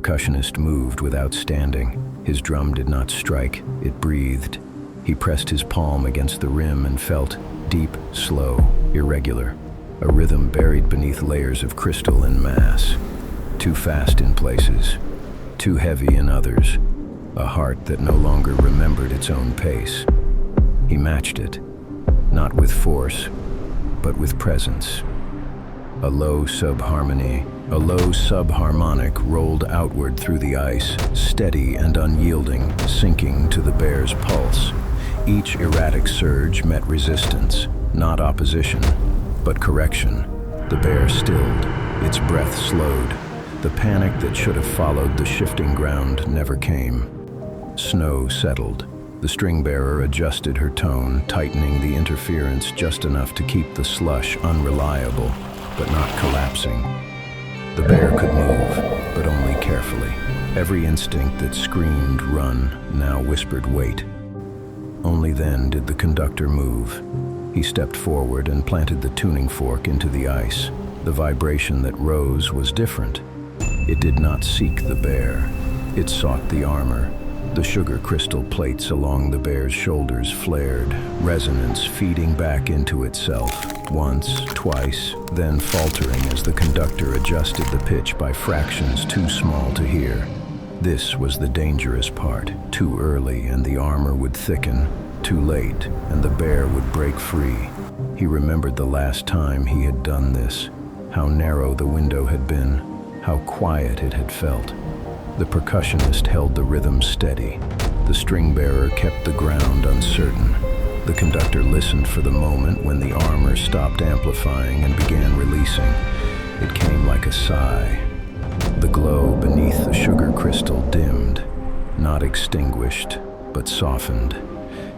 percussionist moved without standing. His drum did not strike, it breathed. He pressed his palm against the rim and felt deep, slow, irregular. A rhythm buried beneath layers of crystal and mass. Too fast in places, too heavy in others. A heart that no longer remembered its own pace. He matched it, not with force, but with presence. A low subharmonic rolled outward through the ice, steady and unyielding, sinking to the bear's pulse. Each erratic surge met resistance, not opposition, but correction. The bear stilled, its breath slowed. The panic that should have followed the shifting ground never came. Snow settled. The string-bearer adjusted her tone, tightening the interference just enough to keep the slush unreliable, but not collapsing. The bear could move, but only carefully. Every instinct that screamed run now whispered wait. Only then did the conductor move. He stepped forward and planted the tuning fork into the ice. The vibration that rose was different. It did not seek the bear. It sought the armor. The sugar crystal plates along the bear's shoulders flared, resonance feeding back into itself, once, twice, then faltering as the conductor adjusted the pitch by fractions too small to hear. This was the dangerous part. Too early and the armor would thicken, too late and the bear would break free. He remembered the last time he had done this, how narrow the window had been, how quiet it had felt. The percussionist held the rhythm steady. The string-bearer kept the ground uncertain. The conductor listened for the moment when the armor stopped amplifying and began releasing. It came like a sigh. The glow beneath the sugar crystal dimmed, not extinguished, but softened.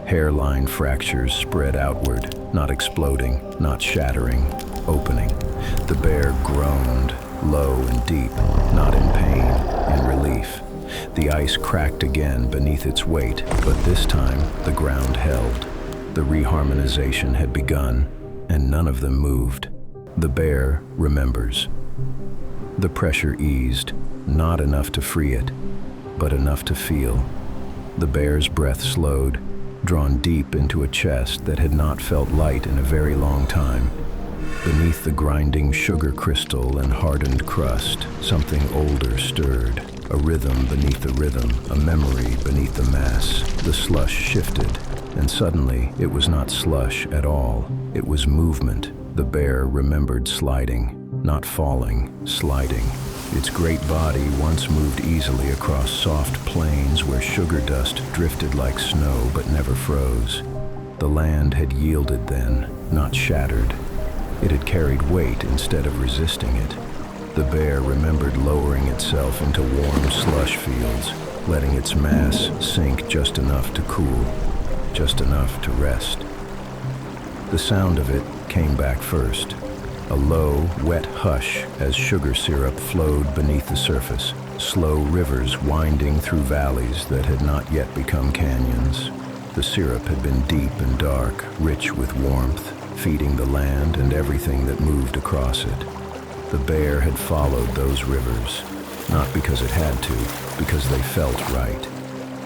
Hairline fractures spread outward, not exploding, not shattering, opening. The bear groaned, low and deep, not in pain, in relief. The ice cracked again beneath its weight, but this time the ground held. The reharmonization had begun, and none of them moved. The bear remembers. The pressure eased, not enough to free it, but enough to feel. The bear's breath slowed, drawn deep into a chest that had not felt light in a very long time. Beneath the grinding sugar crystal and hardened crust, something older stirred. A rhythm beneath the rhythm, a memory beneath the mass. The slush shifted, and suddenly it was not slush at all. It was movement. The bear remembered sliding, not falling, sliding. Its great body once moved easily across soft plains where sugar dust drifted like snow but never froze. The land had yielded then, not shattered. It had carried weight instead of resisting it. The bear remembered lowering itself into warm slush fields, letting its mass sink just enough to cool, just enough to rest. The sound of it came back first, a low, wet hush as sugar syrup flowed beneath the surface, slow rivers winding through valleys that had not yet become canyons. The syrup had been deep and dark, rich with warmth, feeding the land and everything that moved across it. The bear had followed those rivers, not because it had to, because they felt right.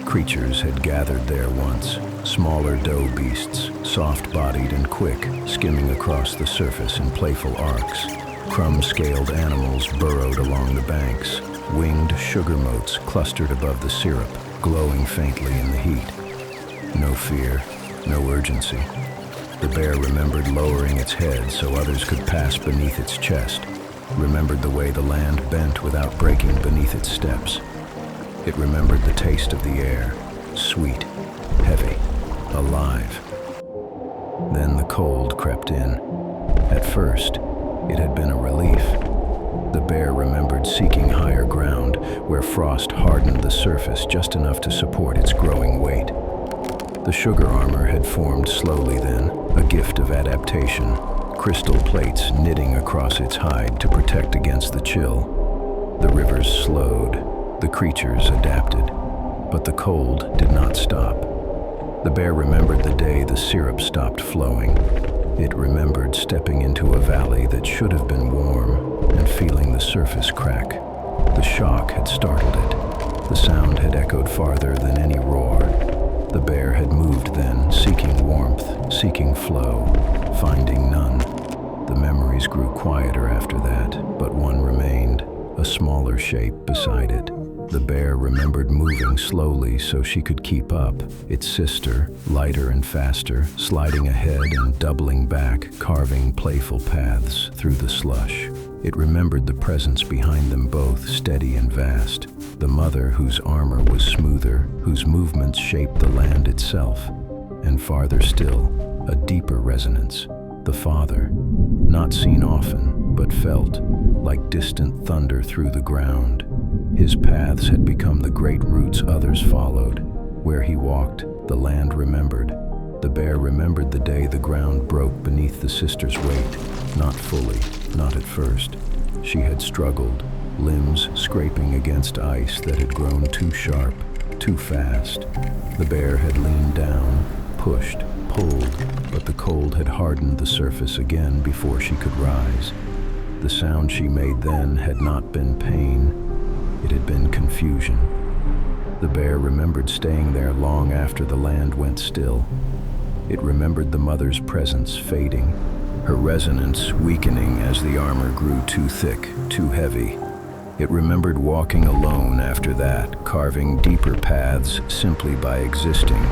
Creatures had gathered there once, smaller doe beasts, soft-bodied and quick, skimming across the surface in playful arcs. Crumb-scaled animals burrowed along the banks, winged sugar motes clustered above the syrup, glowing faintly in the heat. No fear, no urgency. The bear remembered lowering its head so others could pass beneath its chest, remembered the way the land bent without breaking beneath its steps. It remembered the taste of the air, sweet, heavy, alive. Then the cold crept in. At first, it had been a relief. The bear remembered seeking higher ground, where frost hardened the surface just enough to support its growing weight. The sugar armor had formed slowly then, a gift of adaptation, crystal plates knitting across its hide to protect against the chill. The rivers slowed, the creatures adapted, but the cold did not stop. The bear remembered the day the syrup stopped flowing. It remembered stepping into a valley that should have been warm and feeling the surface crack. The shock had startled it. The sound had echoed farther than any roar. The bear had moved then, seeking warmth, seeking flow, finding none. The memories grew quieter after that, but one remained, a smaller shape beside it. The bear remembered moving slowly so she could keep up. Its sister, lighter and faster, sliding ahead and doubling back, carving playful paths through the slush. It remembered the presence behind them both, steady and vast. The mother whose armor was smoother, whose movements shaped the land itself. And farther still, a deeper resonance. The father, not seen often, but felt, like distant thunder through the ground. His paths had become the great roots others followed. Where he walked, the land remembered. The bear remembered the day the ground broke beneath the sister's weight. Not fully, not at first. She had struggled, limbs scraping against ice that had grown too sharp, too fast. The bear had leaned down, pushed, pulled, but the cold had hardened the surface again before she could rise. The sound she made then had not been pain. It had been confusion. The bear remembered staying there long after the land went still. It remembered the mother's presence fading, her resonance weakening as the armor grew too thick, too heavy. It remembered walking alone after that, carving deeper paths simply by existing.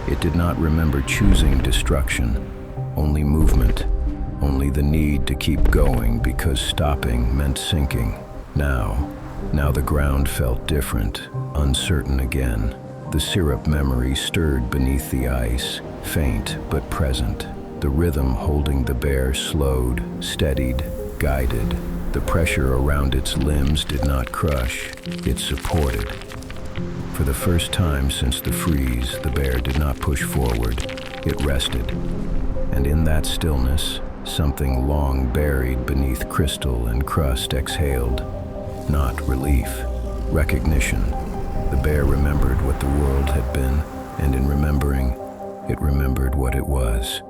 It did not remember choosing destruction, only movement, only the need to keep going because stopping meant sinking. Now the ground felt different, uncertain again. The syrup memory stirred beneath the ice, faint but present. The rhythm holding the bear slowed, steadied, guided. The pressure around its limbs did not crush, it supported. For the first time since the freeze, the bear did not push forward, it rested. And in that stillness, something long buried beneath crystal and crust exhaled. Not relief, recognition. The bear remembered what the world had been, and in remembering, it remembered what it was.